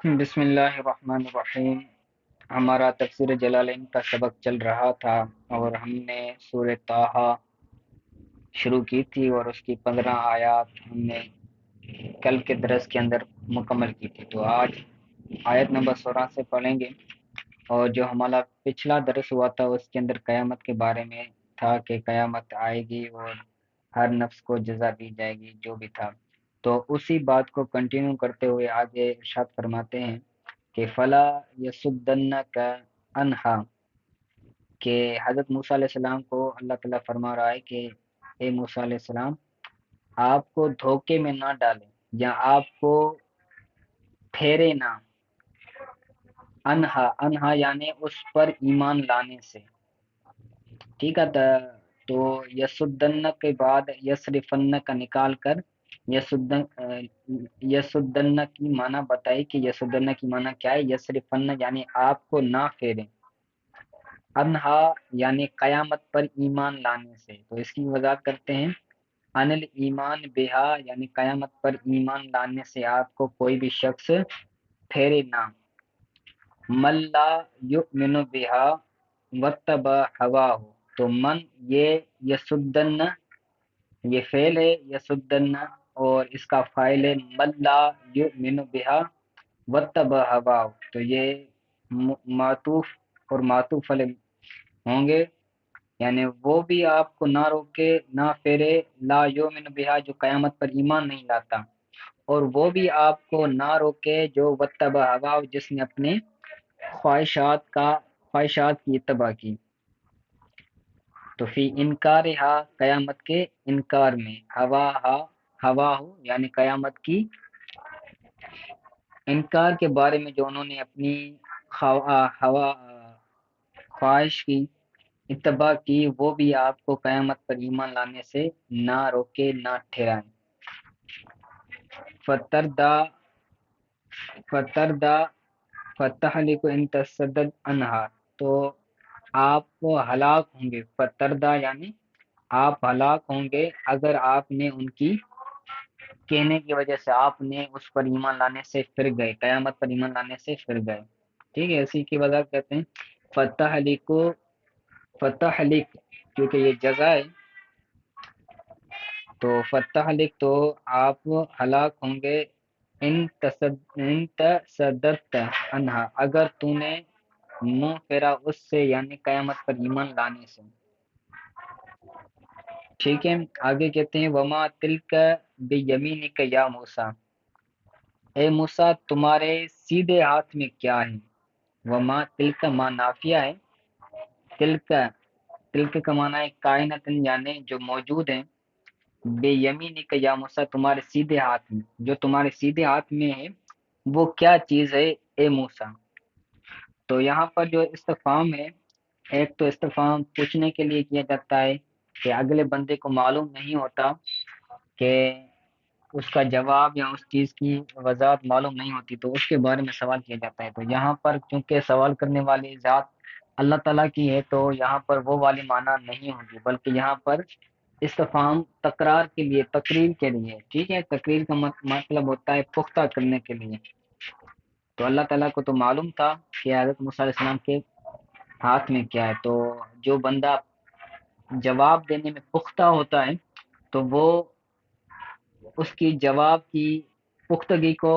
بسم اللہ الرحمن الرحیم۔ ہمارا تفسیر جلالین کا سبق چل رہا تھا اور ہم نے سورہ طٰہٰ شروع کی تھی اور اس کی 15 آیات ہم نے کل کے درس کے اندر مکمل کی تھی۔ تو آج آیت نمبر 16 سے پڑھیں گے، اور جو ہمارا پچھلا درس ہوا تھا اس کے اندر قیامت کے بارے میں تھا کہ قیامت آئے گی اور ہر نفس کو جزا دی جائے گی جو بھی تھا۔ تو اسی بات کو کنٹینیو کرتے ہوئے آگے ارشاد فرماتے ہیں کہ فلا یسدنک عنہا، کہ حضرت موسیٰ علیہ السلام کو اللہ تعالیٰ فرما رہا ہے کہ اے موسیٰ علیہ السلام، آپ کو دھوکے میں نہ ڈالیں یا آپ کو پھیرے نہ، انہا یعنی اس پر ایمان لانے سے، ٹھیک ہے۔ تو یسدن کے بعد یسرفن کا نکال کر یسدن کی معنی بتائی کہ یسدن کی معنی کیا ہے۔ یسرفن یعنی آپ کو نہ پھیریں، انہا یعنی قیامت پر ایمان لانے سے۔ تو اس کی وضاحت کرتے ہیں، ان الایمان بہا یعنی قیامت پر ایمان لانے سے آپ کو کوئی بھی شخص پھیرے نہ۔ من لا یؤمن بہا واتبع ہواہ، تو من یہ یسدن یہ فعل ہے یسدن، اور اس کا فاعل ہے من لا یؤمن بہا واتبع ہواہ، تو یہ معطوف اور معطوف علیہ ہوں گے، یعنی وہ بھی آپ کو نہ روکے نہ پھیرے، لا یؤمن بہا جو قیامت پر ایمان نہیں لاتا، اور وہ بھی آپ کو نہ روکے جو واتبع ہواہ جس نے اپنے خواہشات کی اتباع کی۔ تو فی انکارہا قیامت کے انکار میں، ہوا ہو یعنی قیامت کی انکار کے بارے میں جو انہوں نے اپنی خواہش کی اتباع کی، وہ بھی آپ کو قیامت پر ایمان لانے سے نہ روکے نہ ٹھہرائیں۔ فتردہ فتحلق ان تصدد عنہا، تو آپ ہلاک ہوں گے، فتردہ یعنی آپ ہلاک ہوں گے اگر آپ نے ان کی کہنے کی وجہ سے آپ نے اس پر ایمان لانے سے پھر گئے، قیامت پر ایمان لانے سے پھر گئے، ٹھیک ہے۔ اسی کی وجہ کہتے ہیں فتحلق کیونکہ یہ جگہ ہے، تو فتحلق تو آپ ہلاک ہوں گے ان تصدت عنہا اگر تو نے منہ پھیرا اس سے، یعنی قیامت پر ایمان لانے سے، ٹھیک ہے۔ آگے کہتے ہیں وما تلک بیمینک یا موسیٰ، اے موسیٰ تمہارے سیدھے ہاتھ میں کیا ہے۔ وما تلک ما نافیہ ہے، تلک کا معنی ہے کائنات یعنی جو موجود ہیں، بے یمینک یا موسیٰ تمہارے سیدھے ہاتھ میں، جو تمہارے سیدھے ہاتھ میں ہے وہ کیا چیز ہے اے موسیٰ۔ تو یہاں پر جو استفہام ہے، ایک تو استفہام پوچھنے کے لیے کیا جاتا ہے کہ اگلے بندے کو معلوم نہیں ہوتا کہ اس کا جواب یا اس چیز کی وضاحت معلوم نہیں ہوتی، تو اس کے بارے میں سوال کیا جاتا ہے۔ تو یہاں پر چونکہ سوال کرنے والی ذات اللہ تعالیٰ کی ہے، تو یہاں پر وہ والی معنی نہیں ہوگی، بلکہ یہاں پر استفہام تکرار کے لیے، تقریر کے لیے، ٹھیک ہے۔ تقریر کا مطلب ہوتا ہے پختہ کرنے کے لیے۔ تو اللہ تعالیٰ کو تو معلوم تھا کہ حضرت موسیٰ علیہ السلام کے ہاتھ میں کیا ہے، تو جو بندہ جواب دینے میں پختہ ہوتا ہے تو وہ اس کی جواب کی پختگی کو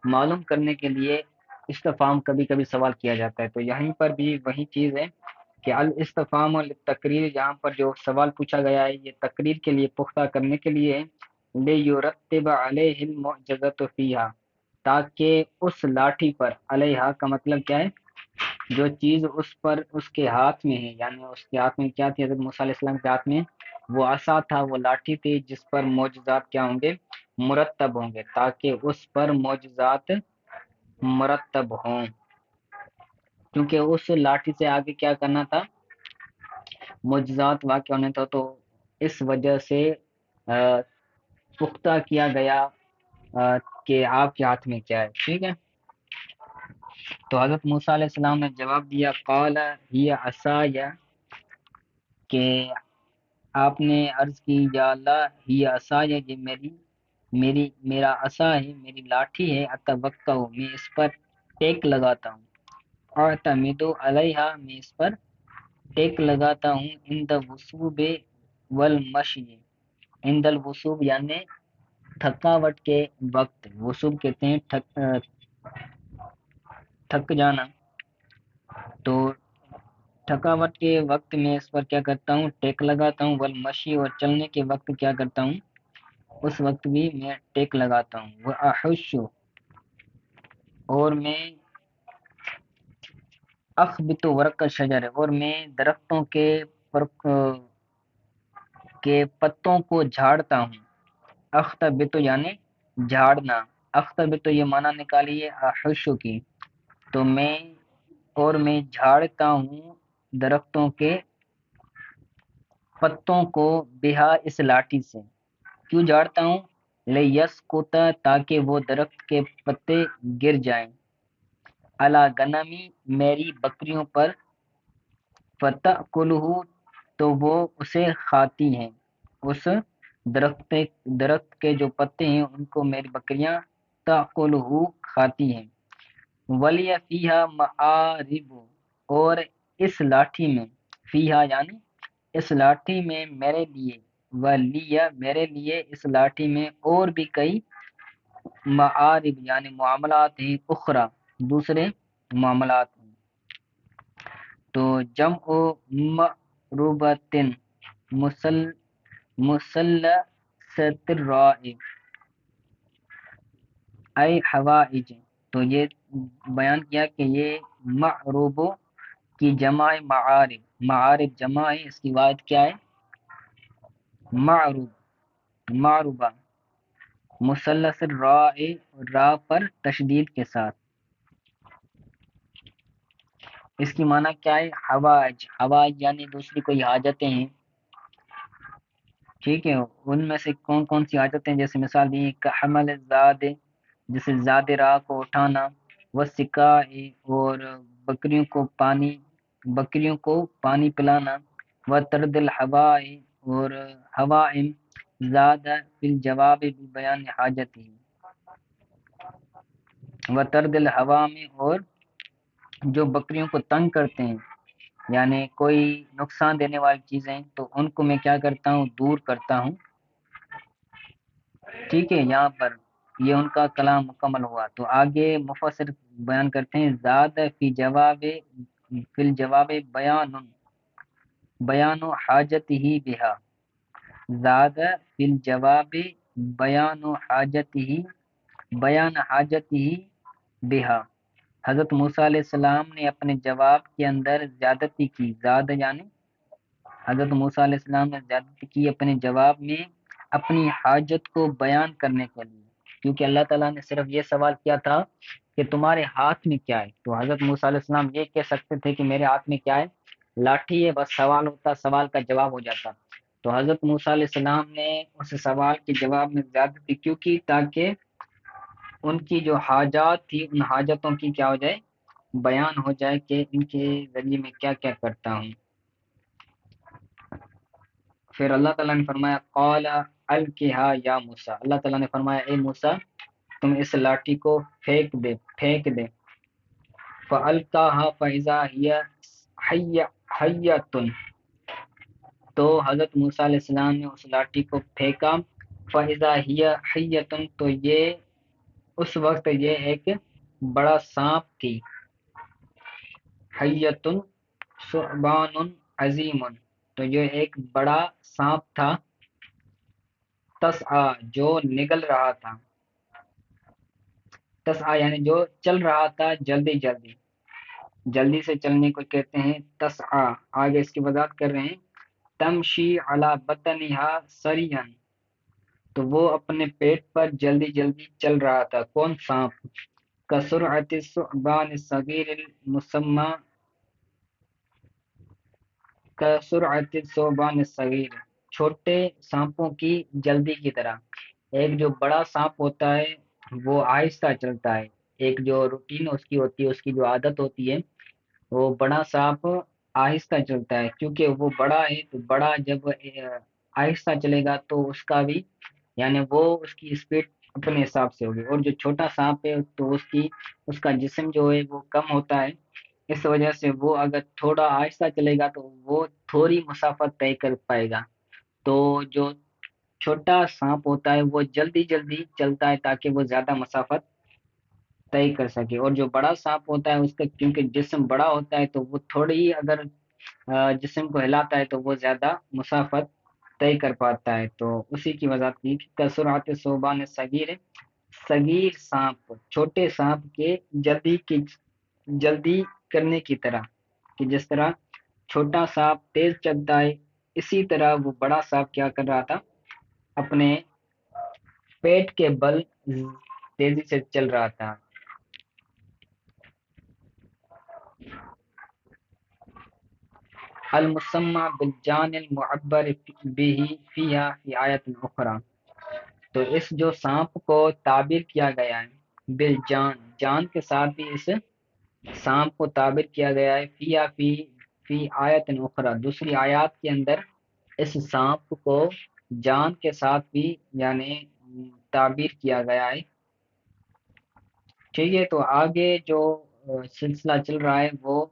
معلوم کرنے کے لیے استفہام کبھی کبھی سوال کیا جاتا ہے۔ تو یہیں پر بھی وہی چیز ہے کہ الاستفہام للتقریر، یہاں پر جو سوال پوچھا گیا ہے یہ تقریر کے لیے، پختہ کرنے کے لیے ہے۔ لیرتب علیہ المعجزۃ فیہا، تاکہ اس لاٹھی پر، علیہا کا مطلب کیا ہے، جو چیز اس پر اس کے ہاتھ میں ہے، یعنی اس کے ہاتھ میں کیا تھی حضرت موسیٰ علیہ السلام کے ہاتھ میں، وہ عصا تھا، وہ لاٹھی تھی جس پر معجزات کیا ہوں گے، مرتب ہوں گے، تاکہ اس پر معجزات مرتب ہوں، کیونکہ اس لاٹھی سے آگے کیا کرنا تھا، معجزات واقع ہونے تھا، تو اس وجہ سے پختہ کیا گیا کہ آپ کے ہاتھ میں کیا ہے، ٹھیک ہے۔ تو حضرت موسیٰ علیہ السلام نے جواب دیا قال ہی عصای، کہ آپ نے عرض کی یا اللہ ہی عصای، یہ میری میرا عصا ہے، میری لاٹھی ہے، اتوقع میں اس پر ٹیک لگاتا ہوں، اعتمد علیہا میں اس پر ٹیک لگاتا ہوں، عند الوصوب والمشی، عند الوصوب یعنی تھکاوٹ کے وقت، وصوب کہتے ہیں تھک جانا، تو تھکاوٹ کے وقت میں اس پر کیا کرتا ہوں، ٹیک لگاتا ہوں، والمشی اور چلنے کے وقت کیا کرتا ہوں، اس وقت بھی میں ٹیک لگاتا ہوں، وہ احش اور میں اخبط ورق الشجر اور میں درختوں کے پتوں کو جھاڑتا ہوں، اختبط یعنی جھاڑنا، اختبط یہ معنی نکالیے احش کی، تو میں جھاڑتا ہوں درختوں کے پتوں کو، بہا اس لاٹھی سے، کیوں جھاڑتا ہوں، لیسقط تاکہ وہ درخت کے پتے گر جائیں، علی غنمی میری بکریوں پر، فتأکلہ تو وہ اسے کھاتی ہیں، اس درخت کے جو پتے ہیں ان کو میری بکریاں تأکلہ کھاتی ہیں، ولی فیہا معارب اور اس لاٹھی میں، فیہا یعنی اس لاٹھی میں میرے لیے، ولیہ میرے لیے اس لاٹھی میں اور بھی کئی معارب یعنی معاملات ہیں، اخرى دوسرے معاملات ہیں، تو جمع معروبۃ مثلثۃ الراء ای حوائج، تو یہ بیان کیا کہ یہ معروب کی جمع ہے معارب، معارب جمع ہے، اس کی واحد کیا ہے، معروب، معروبہ، مثلث الراء را پر تشدید کے ساتھ، اس کی معنی کیا ہے، حوائج، حوائج یعنی دوسری کوئی حاجتیں ہیں، ٹھیک ہے، ان میں سے کون کون سی حاجتیں، جیسے مثال دی کہ حمل الزاد، جیسے زاد راہ کو اٹھانا، وسقاء اور بکریوں کو پانی پلانا، وطرد الحواء اور حوائم، زاد فی الجواب بیان حاجتی، وطرد الحوام اور جو بکریوں کو تنگ کرتے ہیں، یعنی کوئی نقصان دینے والی چیزیں تو ان کو میں کیا کرتا ہوں، دور کرتا ہوں، ٹھیک ہے، یہاں پر یہ ان کا کلام مکمل ہوا، تو آگے مفسر بیان کرتے ہیں، زاد فی الجواب بیان حاجت ہی بہا، زاد فی الجواب بیان حاجت ہی، بیان حاجت ہی بہا، حضرت موسیٰ علیہ السلام نے اپنے جواب کے اندر زیادتی کی، زاد یعنی حضرت موسیٰ علیہ السلام نے زیادتی کی اپنے جواب میں اپنی حاجت کو بیان کرنے کے لیے، کیونکہ اللہ تعالیٰ نے صرف یہ سوال کیا تھا کہ تمہارے ہاتھ میں کیا ہے، تو حضرت موسیٰ علیہ السلام یہ کہہ سکتے تھے کہ میرے ہاتھ میں کیا ہے، لاٹھی ہے، بس سوال ہوتا، سوال کا جواب ہو جاتا، تو حضرت موسیٰ علیہ السلام نے اس سوال کے جواب میں زیادتی کیوں کی، تاکہ ان کی جو حاجات تھی ان حاجتوں کی کیا ہو جائے، بیان ہو جائے کہ ان کے ذریعے میں کیا کیا کرتا ہوں، پھر اللہ تعالیٰ نے فرمایا قال القھا یا موسیٰ، اللہ تعالیٰ نے فرمایا اے موسیٰ تم اس لاٹھی کو پھینک دے، فالقاها فاذا هي حیۃ، تو حضرت موسیٰ علیہ السلام نے اس لاٹھی کو پھینکا، فاذا هي حیۃ تو یہ اس وقت یہ ایک بڑا سانپ تھی، حیۃ ثعبان عظیم، تو یہ ایک بڑا سانپ تھا، تسعا جو نگل رہا تھا، تسعا یعنی جو چل رہا تھا جلدی سے چلنے کو کہتے ہیں تسعا، آگے اس کی وضاحت کر رہے ہیں، تمشی علی بطنہا سریعا، تو وہ اپنے پیٹ پر جلدی چل رہا تھا، کون، سانپ، کسرعت الثعبان الصغیر المسمى، کسرعت الثعبان الصغیر، چھوٹے سانپوں کی جلدی کی طرح، ایک جو بڑا سانپ ہوتا ہے وہ آہستہ چلتا ہے، ایک جو روٹین اس کی ہوتی ہے، اس کی جو عادت ہوتی ہے، وہ بڑا سانپ آہستہ چلتا ہے، کیونکہ وہ بڑا ہے، تو بڑا جب آہستہ چلے گا تو اس کا بھی یعنی وہ اس کی اسپیڈ اپنے حساب سے ہوگی، اور جو چھوٹا سانپ ہے تو اس کا جسم جو ہے وہ کم ہوتا ہے، اس وجہ سے وہ اگر تھوڑا آہستہ چلے گا تو وہ تھوڑی مسافت طے کر پائے گا۔ تو جو چھوٹا سانپ ہوتا ہے وہ جلدی جلدی چلتا ہے تاکہ وہ زیادہ مسافت طے کر سکے، اور جو بڑا سانپ ہوتا ہے اس کا کیونکہ جسم بڑا ہوتا ہے تو وہ تھوڑی ہی اگر جسم کو ہلاتا ہے تو وہ زیادہ مسافت طے کر پاتا ہے۔ تو اسی کی وضاحت کی کہ کسرات صوبان صغیر، صغیر سانپ چھوٹے سانپ کے جلدی کرنے کی طرح، کہ جس طرح چھوٹا سانپ تیز چلتا ہے اسی طرح وہ بڑا سانپ کیا کر رہا تھا، اپنے پیٹ کے بل تیزی سے چل رہا تھا۔ المسمى بالجان المعبر به فيها في آیت اخرى، تو اس جو سانپ کو تعبیر کیا گیا ہے بالجان، جان کے ساتھ بھی اس سانپ کو تعبیر کیا گیا ہے فی آیت اخرى، دوسری آیات کے اندر اس سانپ کو جان کے ساتھ بھی یعنی تعبیر کیا گیا ہے۔ ٹھیک ہے، تو آگے جو سلسلہ چل رہا ہے وہ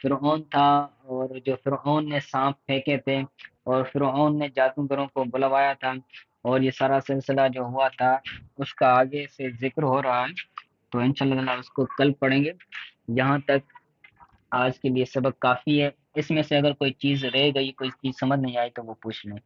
فرعون تھا، اور جو فرعون نے سانپ پھینکے تھے اور فرعون نے جادوگروں کو بلوایا تھا، اور یہ سارا سلسلہ جو ہوا تھا اس کا آگے سے ذکر ہو رہا ہے، تو انشاءاللہ تعالیٰ اس کو کل پڑھیں گے۔ یہاں تک آج کے لیے سبق کافی ہے، اس میں سے اگر کوئی چیز رہ گئی، کوئی چیز سمجھ نہیں آئی تو وہ پوچھ لیں۔